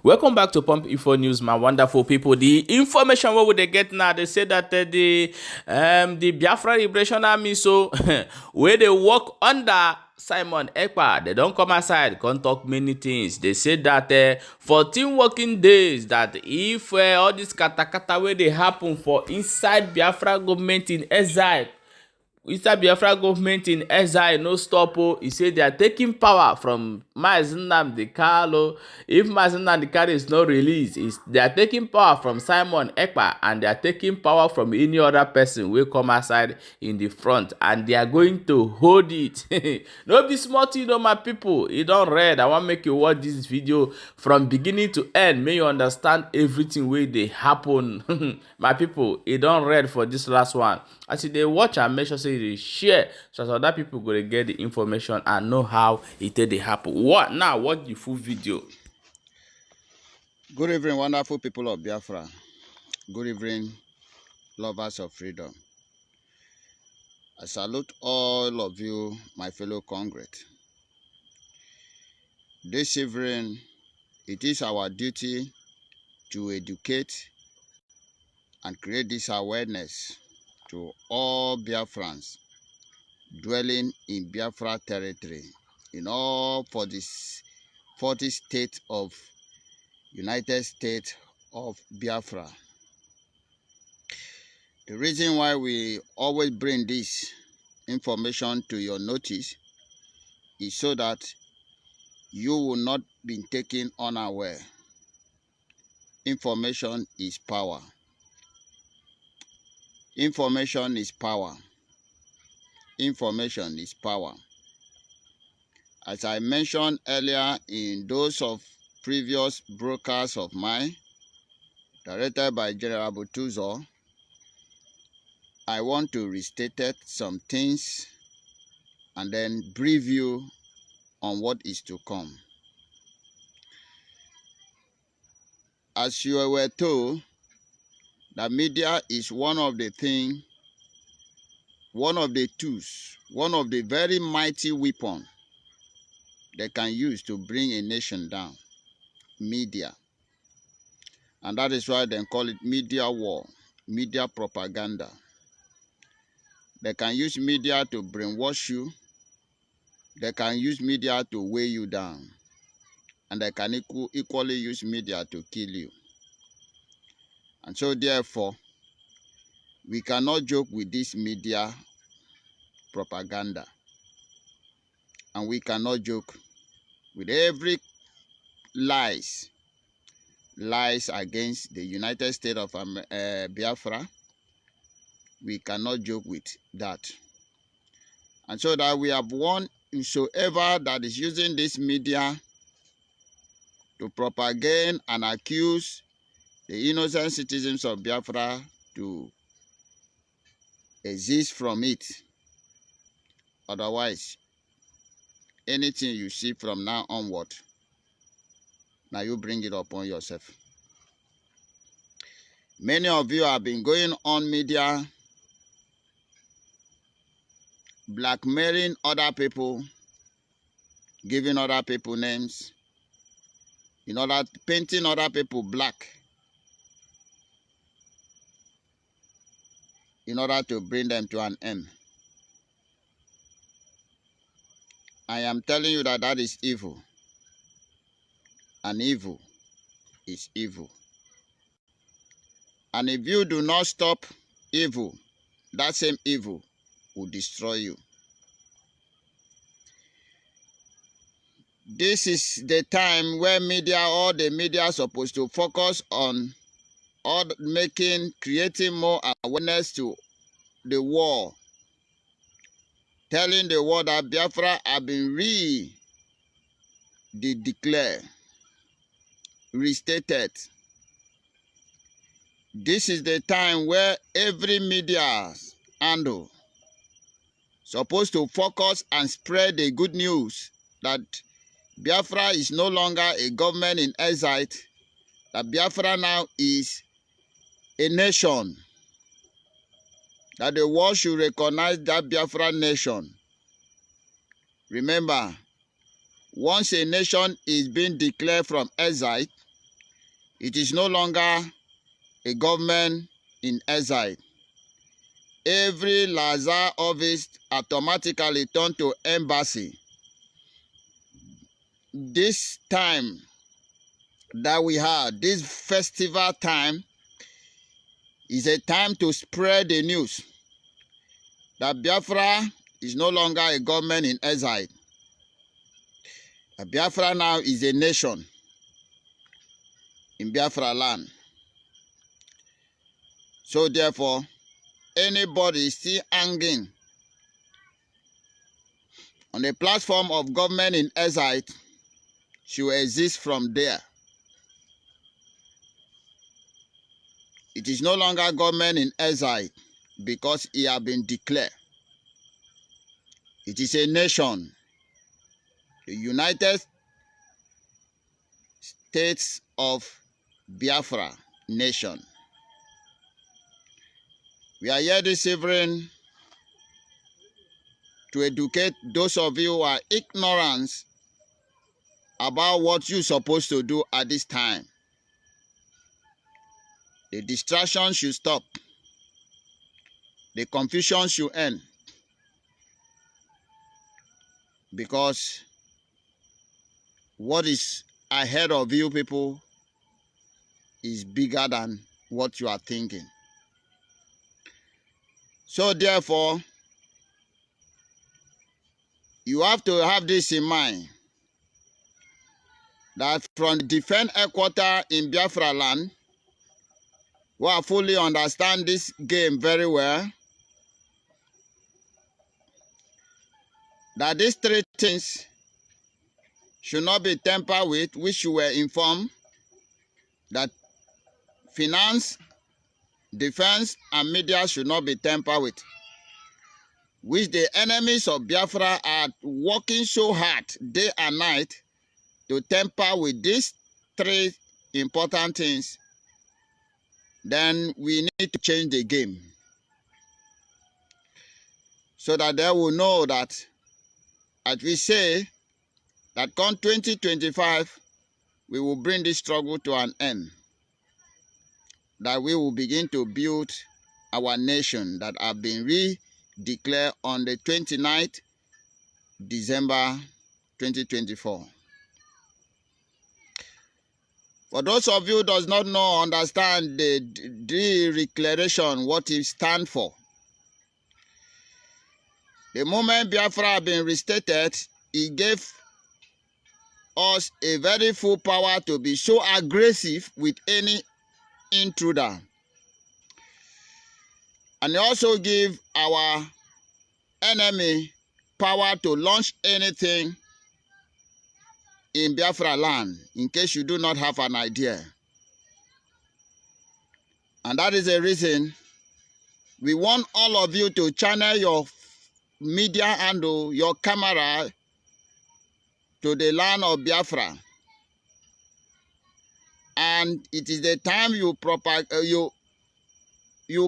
Welcome back to Pump Info News, my wonderful people. The information what would they get now? They say that the Biafra Liberation Army, so where they work under Simon Ekpa, they don't come outside, can't talk many things. They said that 14 working days, that if all this katakata where they happen for inside Biafra government in exile, inside Biafra government in exile, no stop. He said they are taking power from Nnamdi Kanu. If Nnamdi Kanu is not released, they are taking power from Simon Ekpa, and they are taking power from any other person will come outside in the front, and they are going to hold it. No be small thing, my people. You don't read. I want to make you watch this video from beginning to end. May you understand everything where they happen. My people, you don't read for this last one. As they watch and make sure say they share, so other people go to get the information and know how it did happen. What now? Watch the full video. Good evening, wonderful people of Biafra. Good evening, lovers of freedom. I salute all of you, my fellow congregants. This evening, it is our duty to educate and create this awareness to all Biafrans dwelling in Biafra territory, in all 40 states of United States of Biafra. The reason why we always bring this information to your notice is so that you will not be taken unaware. Information is power. Information is power. Information is power. As I mentioned earlier in those of previous broadcasts of mine, directed by General Butuzo, I want to restate some things and then brief you on what is to come. As you were told, the media is one of the things, one of the tools, one of the very mighty weapons they can use to bring a nation down. Media. And that is why they call it media war, media propaganda. They can use media to brainwash you. They can use media to weigh you down. And they can equally use media to kill you. And so therefore, we cannot joke with this media propaganda. And we cannot joke with every lies against the United States of Biafra. We cannot joke with that. And so that we have warned whosoever that is using this media to propagate and accuse the innocent citizens of Biafra to exist from it. Otherwise, anything you see from now onward, now you bring it upon yourself. Many of you have been going on media blackmailing other people, giving other people names, in order painting other people black, in order to bring them to an end. I am telling you that that is evil. And evil is evil. And if you do not stop evil, that same evil will destroy you. This is the time where all the media are supposed to focus on creating more awareness to the war. Telling the world that Biafra have been declared, restated. This is the time where every media handle supposed to focus and spread the good news that Biafra is no longer a government in exile, that Biafra now is a nation, that the world should recognize that Biafra nation. Remember, once a nation is being declared from exile, It is no longer a government in exile. Every Lazar office automatically turned to embassy. This time that we had, this festival time, is a time to spread the news that Biafra is no longer a government in exile. Biafra now is a nation in Biafra land. So therefore, anybody still hanging on the platform of government in exile should exist from there. It is no longer government in exile because it has been declared. It is a nation, the United States of Biafra nation. We are here this evening to educate those of you who are ignorant about what you're supposed to do at this time. The distraction should stop. The confusion should end. Because what is ahead of you people is bigger than what you are thinking. So therefore, you have to have this in mind, that from the defense headquarters in Biafra land, who are fully understand this game very well, that these three things should not be tampered with, which you were informed, that finance, defense, and media should not be tampered with, which the enemies of Biafra are working so hard day and night to tamper with these three important things. Then we need to change the game so that they will know that, as we say, that come 2025, we will bring this struggle to an end, that we will begin to build our nation that have been re-declared on the 29th December 2024. For those of you who does not know, understand the declaration, what it stands for. The moment Biafra has been restated, it gave us a very full power to be so aggressive with any intruder. And it also give our enemy power to launch anything in Biafra land, in case you do not have an idea. And that is the reason we want all of you to channel your media handle, your camera, to the land of Biafra. And it is the time you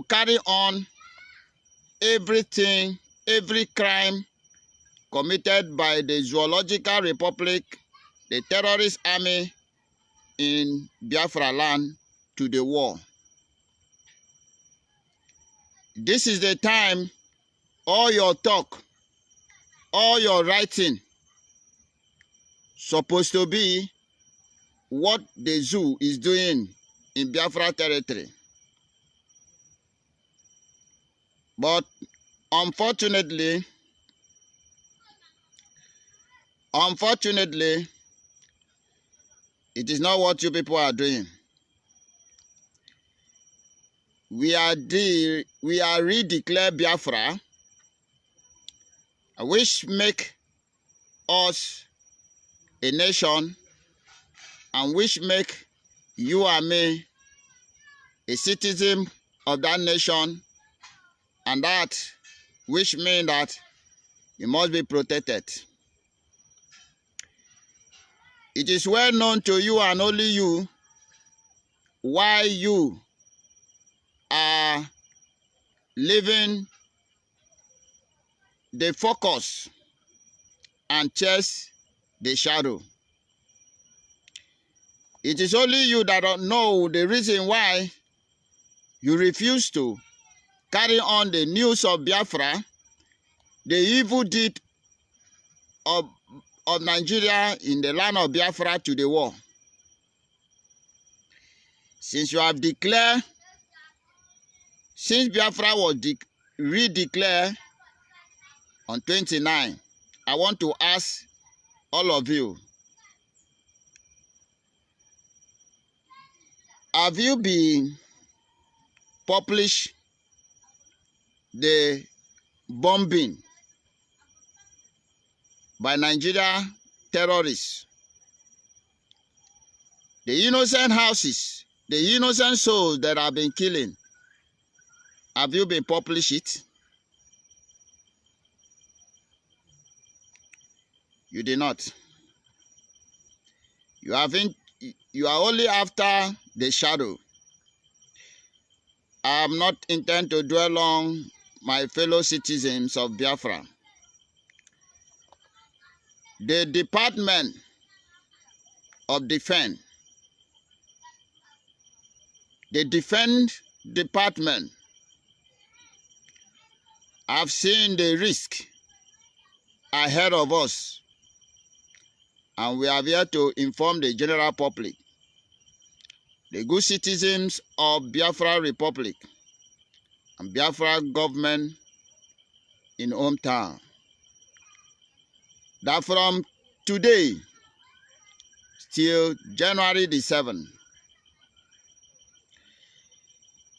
carry on everything, every crime committed by the Zoological Republic, the terrorist army in Biafra land, to the war. This is the time all your talk, all your writing supposed to be what the zoo is doing in Biafra territory. But unfortunately, it is not what you people are doing. We are redeclare Biafra, which make us a nation, and which make you and me a citizen of that nation, and that which means that you must be protected. It is well known to you and only you why you are leaving the focus and chase the shadow. It is only you that don't know the reason why you refuse to carry on the news of Biafra, the evil deed of Nigeria in the land of Biafra to the world. Since you have declared, since Biafra was redeclared on 29, I want to ask all of you, have you been published the bombing by Nigeria terrorists? The innocent houses, the innocent souls that have been killing, have you been published it? You did not. You haven't. You are only after the shadow. I am not intent to dwell on my fellow citizens of Biafra. The Department of Defense, the Defense Department, have seen the risk ahead of us, and we are here to inform the general public, the good citizens of Biafra Republic and Biafra government in hometown, that from today till January the 7th,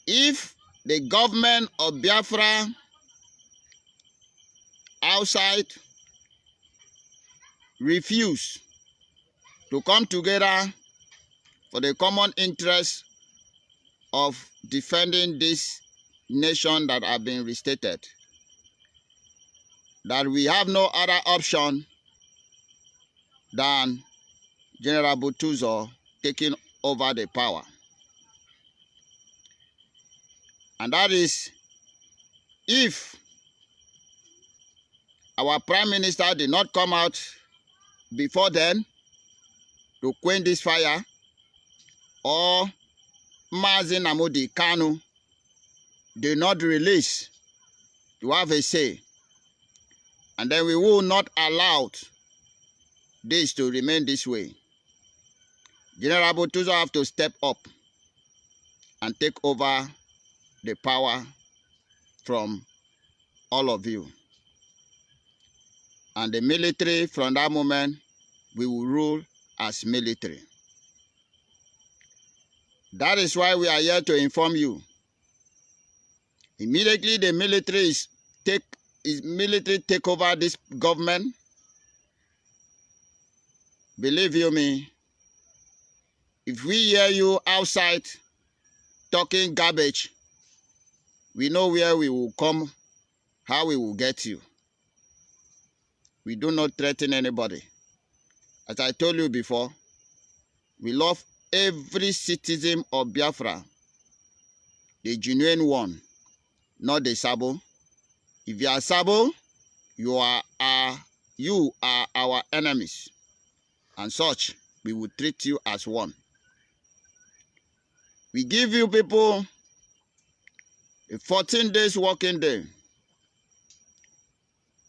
if the government of Biafra outside refuse to come together for the common interest of defending this nation that have been restated, that we have no other option than General Butuzo taking over the power. And that is if our Prime Minister did not come out before then to quench this fire, or Nnamdi Kanu did not release to have a say, and then we will not allow this to remain this way. General Butuzo have to step up and take over the power from all of you. And the military, from that moment, we will rule as military. That is why we are here to inform you. Immediately the military take over this government, believe you me, if we hear you outside talking garbage, we know where we will come, how we will get you. We do not threaten anybody. As I told you before, we love every citizen of Biafra, the genuine one, not the Sabo. If you are Sabo, you are our enemies, and such we will treat you as one. We give you people a 14 days working day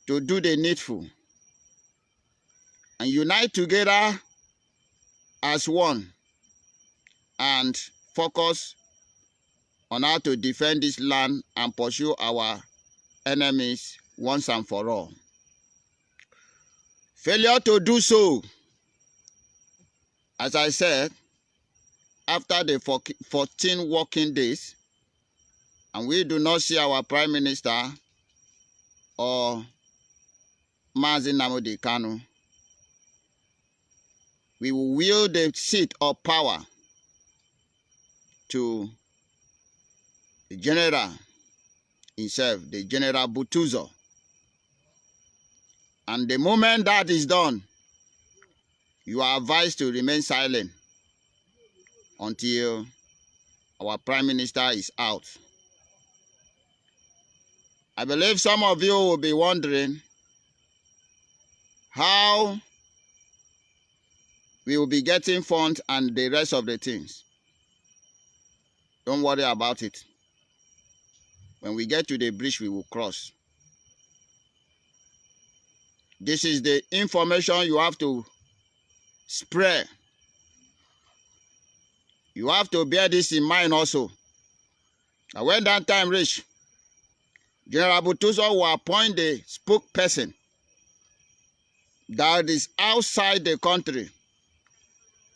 to do the needful and unite together as one and focus on how to defend this land and pursue our enemies once and for all. Failure to do so, as I said, after the 14 working days, and we do not see our Prime Minister or Nnamdi Kanu, we will wield the seat of power to the general himself, the General Butuzo. And the moment that is done, you are advised to remain silent until our Prime Minister is out. I believe some of you will be wondering how We will be getting funds and the rest of the things. Don't worry about it. When we get to the bridge, we will cross. This is the information you have to spread. You have to bear this in mind also. And when that time reach, General Butuzo will appoint the spokesperson that is outside the country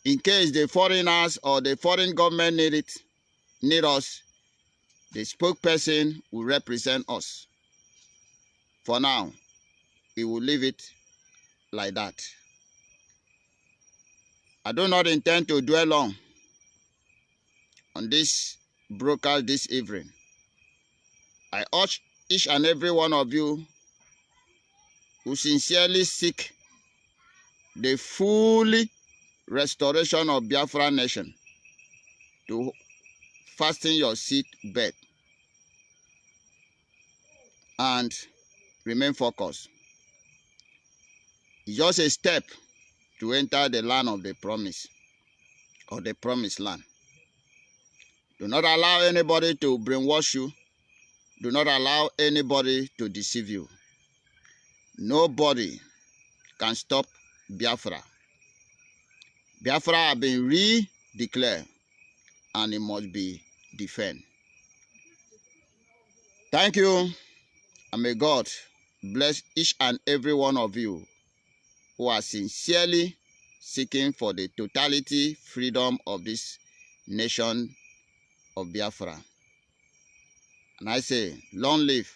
in case the foreigners or the foreign government need us. The spokesperson will represent us. For now, we will leave it like that. I do not intend to dwell long on this broadcast this evening. I urge each and every one of you who sincerely seek the full restoration of Biafra nation to fasten your seat belt and remain focused. It's just a step to enter the land of the promise or the promised land. Do not allow anybody to brainwash you. Do not allow anybody to deceive you. Nobody can stop Biafra. Biafra has been re-declared and it must be defended. Thank you, and may God bless each and every one of you who are sincerely seeking for the totality freedom of this nation of Biafra. And I say, long live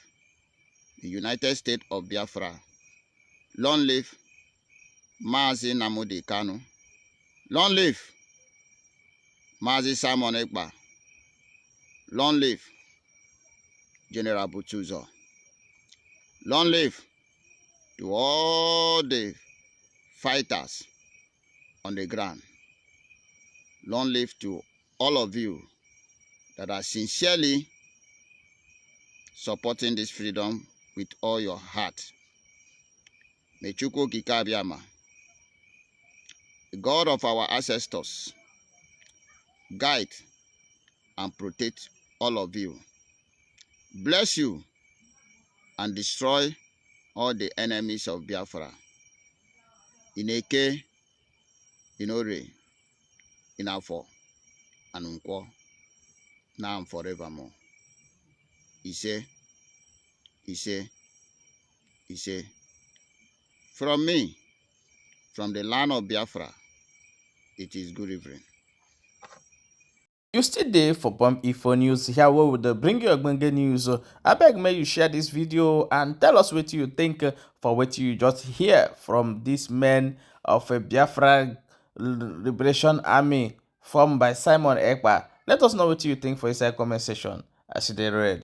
the United States of Biafra. Long live Mazi Nnamdi Kanu. Long live Mazi Simon Ekpa. Long live General Butuzo. Long live to all the fighters on the ground. Long live to all of you that are sincerely supporting this freedom with all your heart. May Chukwu Okike Abiama, the God of our ancestors, guide and protect all of you. Bless you and destroy all the enemies of Biafra. In Eke, in Ore, in Afo, and Nkwo, now and forevermore. Ise, Ise, Ise. From me, from the land of Biafra, it is good evening. You still there for Pump Info News here where we dey bring you ogbonge news. Abeg make you share this video and tell us what you think for what you just hear from these men of a Biafra Liberation Army formed by Simon Ekpa. Let us know what you think for inside comment section as you dey read.